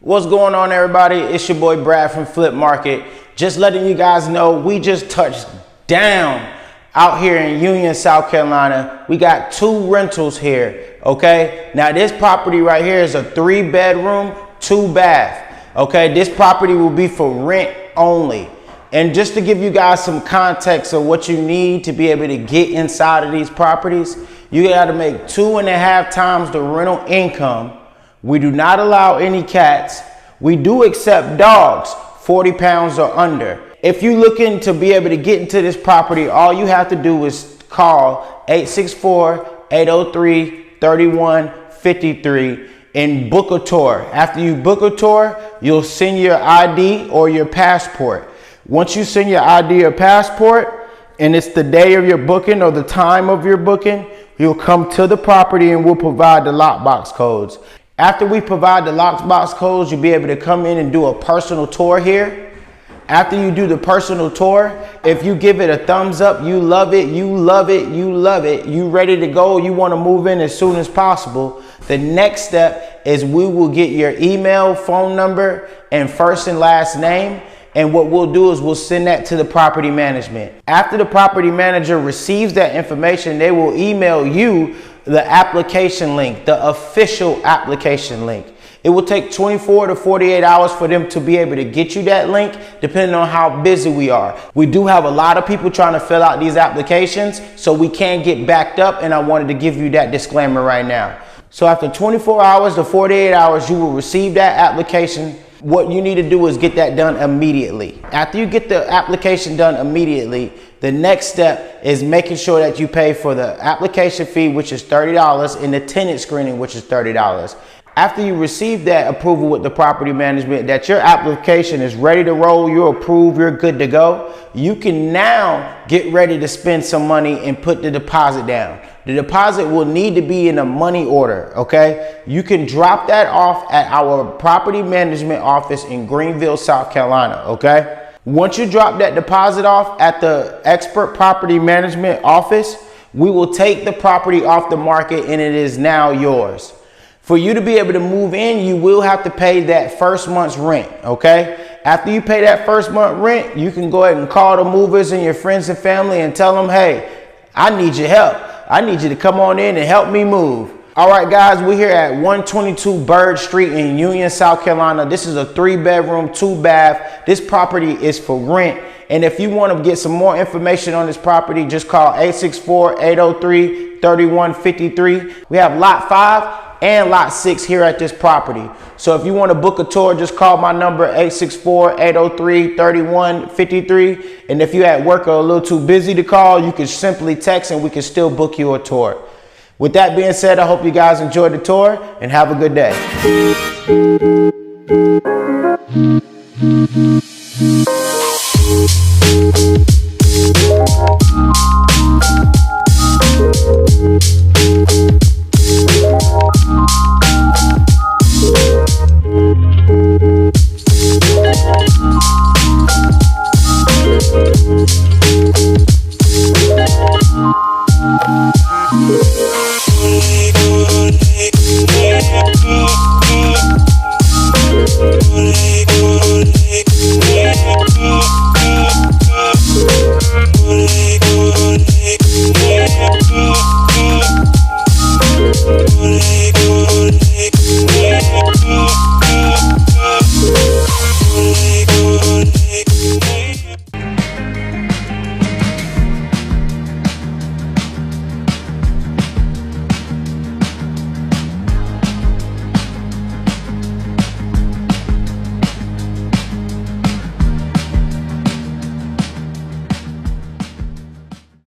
What's going on, everybody? It's your boy Brad from Flip Market. Just letting you guys know we just touched down out here in Union, South Carolina. We got 2 rentals here, okay? Now this property right here is a 3-bedroom, 2-bath, okay? This property will be for rent only. And just to give you guys some context of what you need to be able to get inside of these properties, you gotta make 2.5 times the rental income. We do not allow any cats. We do accept dogs, 40 pounds or under. If you're looking to be able to get into this property, all you have to do is call 864-803-3153 and book a tour. After you book a tour, you'll send your ID or your passport. Once you send your ID or passport, and it's the day of your booking or the time of your booking, you'll come to the property and we'll provide the lockbox codes. After we provide the lockbox codes, you'll be able to come in and do a personal tour here. After you do the personal tour, if you give it a thumbs up, you love it, you love it, you love it, you ready to go, you want to move in as soon as possible, the next step is we will get your email, phone number, and first and last name. And what we'll do is we'll send that to the property management. After the property manager receives that information, they will email you the application link, the official application link. It will take 24 to 48 hours for them to be able to get you that link, depending on how busy we are. We do have a lot of people trying to fill out these applications, so we can get backed up, and I wanted to give you that disclaimer right now. So after 24 hours to 48 hours, you will receive that application. What you need to do is get that done immediately. After you get the application done immediately, the next step is making sure that you pay for the application fee, which is $30, and the tenant screening, which is $30. After you receive that approval with the property management, that your application is ready to roll, you're approved, you're good to go, you can now get ready to spend some money and put the deposit down. The deposit will need to be in a money order, okay? You can drop that off at our property management office in Greenville, South Carolina, okay? Once you drop that deposit off at the expert property management office, we will take the property off the market and it is now yours. For you to be able to move in, you will have to pay that first month's rent, okay? After you pay that first month rent, you can go ahead and call the movers and your friends and family and tell them, hey, I need your help. I need you to come on in and help me move. All right, guys, we're here at 122 Bird Street in Union, South Carolina. This is a 3-bedroom, 2-bath. This property is for rent. And if you want to get some more information on this property, just call 864-803-3153. We have lot 5 and lot 6 here at this property. So if you want to book a tour, just call my number 864-803-3153. And if you're at work or a little too busy to call, you can simply text and we can still book you a tour. With that being said, I hope you guys enjoyed the tour and have a good day.